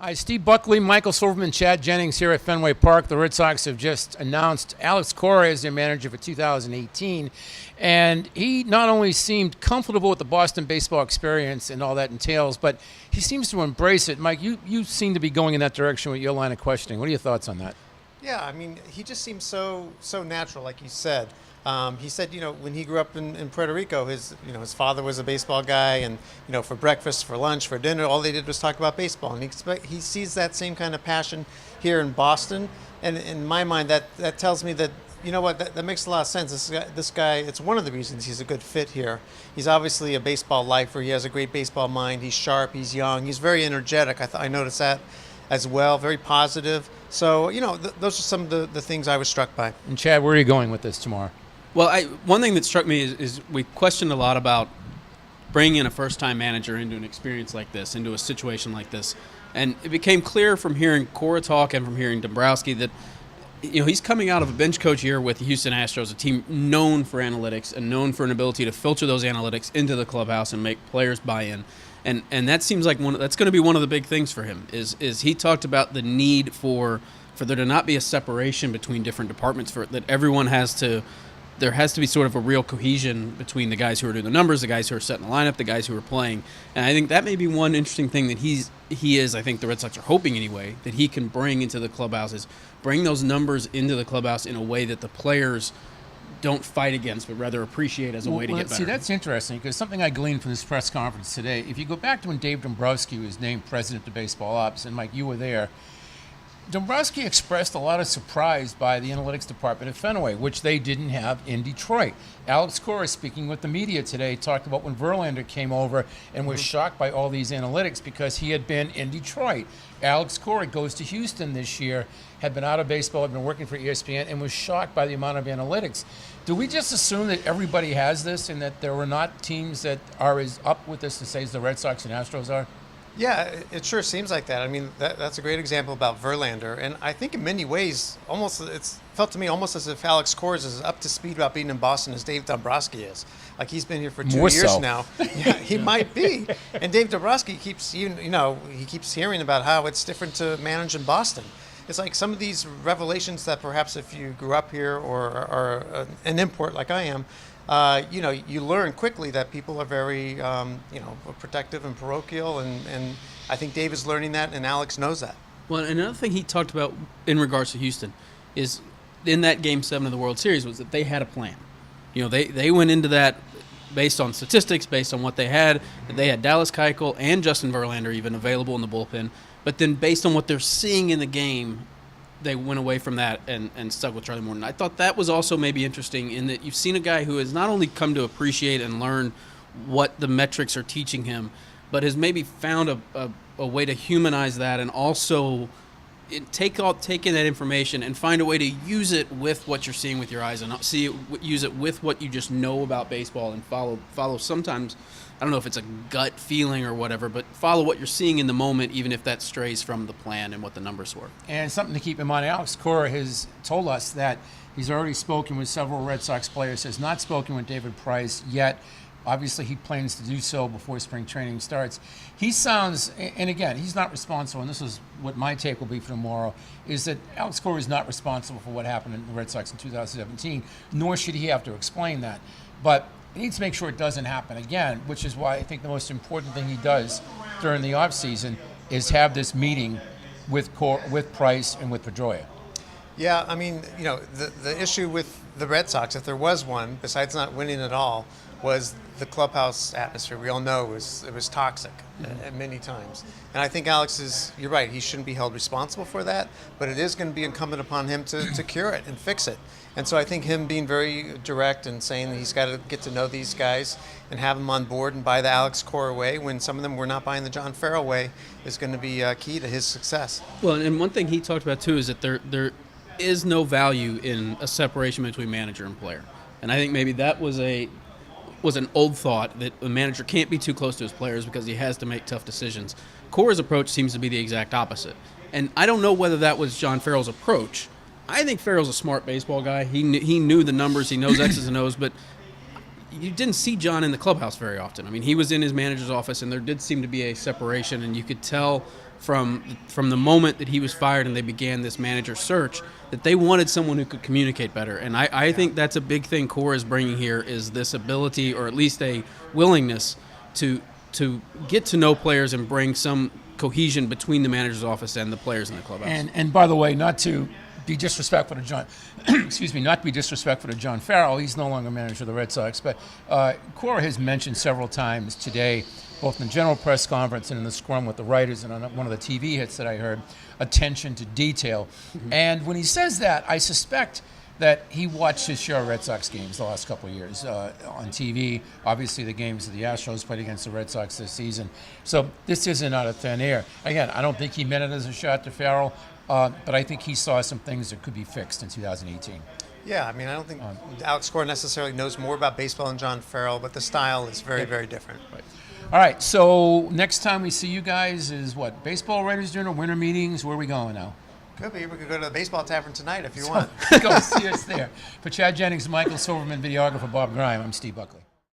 Hi, Steve Buckley, Michael Silverman, Chad Jennings here at Fenway Park. The Red Sox have just announced Alex Cora as their manager for 2018. And he not only seemed comfortable with the Boston baseball experience and all that entails, but he seems to embrace it. Mike, you seem to be going in that direction with your line of questioning. What are your thoughts on that? Yeah, I mean, he just seems so natural, like you said. He said, when he grew up in Puerto Rico, his father was a baseball guy, and for breakfast, for lunch, for dinner, all they did was talk about baseball. And he sees that same kind of passion here in Boston. And in my mind, that tells me that that makes a lot of sense. This guy, it's one of the reasons he's a good fit here. He's obviously a baseball lifer. He has a great baseball mind. He's sharp. He's young. He's very energetic. I noticed that as well. Very positive. So those are some of the things I was struck by. And Chad, where are you going with this tomorrow? Well, one thing that struck me is we questioned a lot about bringing in a first-time manager into an experience like this, into a situation like this. And it became clear from hearing Cora talk and from hearing Dombrowski that he's coming out of a bench coach year with the Houston Astros, a team known for analytics and known for an ability to filter those analytics into the clubhouse and make players buy in. And that seems like that's going to be one of the big things for him is he talked about the need for there to not be a separation between different departments, that everyone there has to be sort of a real cohesion between the guys who are doing the numbers, the guys who are setting the lineup, the guys who are playing. And I think that may be one interesting thing that I think the Red Sox are hoping anyway, that he can bring into the clubhouse, is bring those numbers into the clubhouse in a way that the players don't fight against, but rather appreciate as a way to get better. See, that's interesting, because something I gleaned from this press conference today, if you go back to when Dave Dombrowski was named president of baseball ops, and Mike, you were there, Dombrowski expressed a lot of surprise by the analytics department at Fenway, which they didn't have in Detroit. Alex Cora, speaking with the media today, talked about when Verlander came over and was shocked by all these analytics because he had been in Detroit. Alex Cora goes to Houston this year, had been out of baseball, had been working for ESPN, and was shocked by the amount of analytics. Do we just assume that everybody has this and that there are not teams that are as up with this as the Red Sox and Astros are? Yeah, it sure seems like that. I mean, that's a great example about Verlander. And I think in many ways, it's felt to me almost as if Alex Cora is as up to speed about being in Boston as Dave Dombrowski is. Like, he's been here for 2 years now. Yeah, he might be. And Dave Dombrowski keeps hearing about how it's different to manage in Boston. It's like some of these revelations that perhaps if you grew up here or are an import like I am, you learn quickly that people are very, protective and parochial, and I think Dave is learning that, and Alex knows that. Well, another thing he talked about in regards to Houston is in that Game 7 of the World Series was that they had a plan. They went into that based on statistics, based on what they had. They had Dallas Keuchel and Justin Verlander even available in the bullpen, but then based on what they're seeing in the game, they went away from that and stuck with Charlie Morton. I thought that was also maybe interesting in that you've seen a guy who has not only come to appreciate and learn what the metrics are teaching him, but has maybe found a way to humanize that and also take in that information and find a way to use it with what you're seeing with your eyes and use it with what you just know about baseball and follow sometimes, I don't know if it's a gut feeling or whatever, but follow what you're seeing in the moment, even if that strays from the plan and what the numbers were. And something to keep in mind, Alex Cora has told us that he's already spoken with several Red Sox players, has not spoken with David Price yet. Obviously, he plans to do so before spring training starts. He sounds, and again, he's not responsible, and this is what my take will be for tomorrow, is that Alex Cora is not responsible for what happened in the Red Sox in 2017, nor should he have to explain that. But he needs to make sure it doesn't happen again, which is why I think the most important thing he does during the offseason is have this meeting with Price and with Pedroia. Yeah, I mean, the issue with the Red Sox, if there was one, besides not winning at all, was the clubhouse atmosphere. We all know it was toxic at many times. And I think you're right, he shouldn't be held responsible for that, but it is going to be incumbent upon him to cure it and fix it. And so I think him being very direct and saying that he's got to get to know these guys and have them on board and buy the Alex Cora way when some of them were not buying the John Farrell way is going to be key to his success. Well, and one thing he talked about too is that there is no value in a separation between manager and player. And I think maybe that was an old thought, that a manager can't be too close to his players because he has to make tough decisions. Cora's approach seems to be the exact opposite. And I don't know whether that was John Farrell's approach. I think Farrell's a smart baseball guy. He knew the numbers. He knows X's and O's, but you didn't see John in the clubhouse very often. I mean, he was in his manager's office, and there did seem to be a separation, and you could tell from the moment that he was fired and they began this manager search, that they wanted someone who could communicate better. And I think that's a big thing Cora is bringing here, is this ability, or at least a willingness to get to know players and bring some cohesion between the manager's office and the players in the clubhouse. And by the way, not to be disrespectful to John, excuse me, not to be disrespectful to John Farrell. He's no longer manager of the Red Sox, but Cora has mentioned several times today, both in the general press conference and in the scrum with the writers and on one of the TV hits that I heard, attention to detail. Mm-hmm. And when he says that, I suspect that he watched his share of Red Sox games the last couple of years on TV. Obviously, the games of the Astros played against the Red Sox this season. So this isn't out of thin air. Again, I don't think he meant it as a shot to Farrell, but I think he saw some things that could be fixed in 2018. Yeah, I mean, I don't think Alex Cora necessarily knows more about baseball than John Farrell, but the style is very, very different. Right. All right, so next time we see you guys is what? Baseball writers dinner, winter meetings? Where are we going now? Could be. We could go to the baseball tavern tonight if you want. Go see us there. For Chad Jennings, Michael Silverman, videographer Bob Greim, I'm Steve Buckley.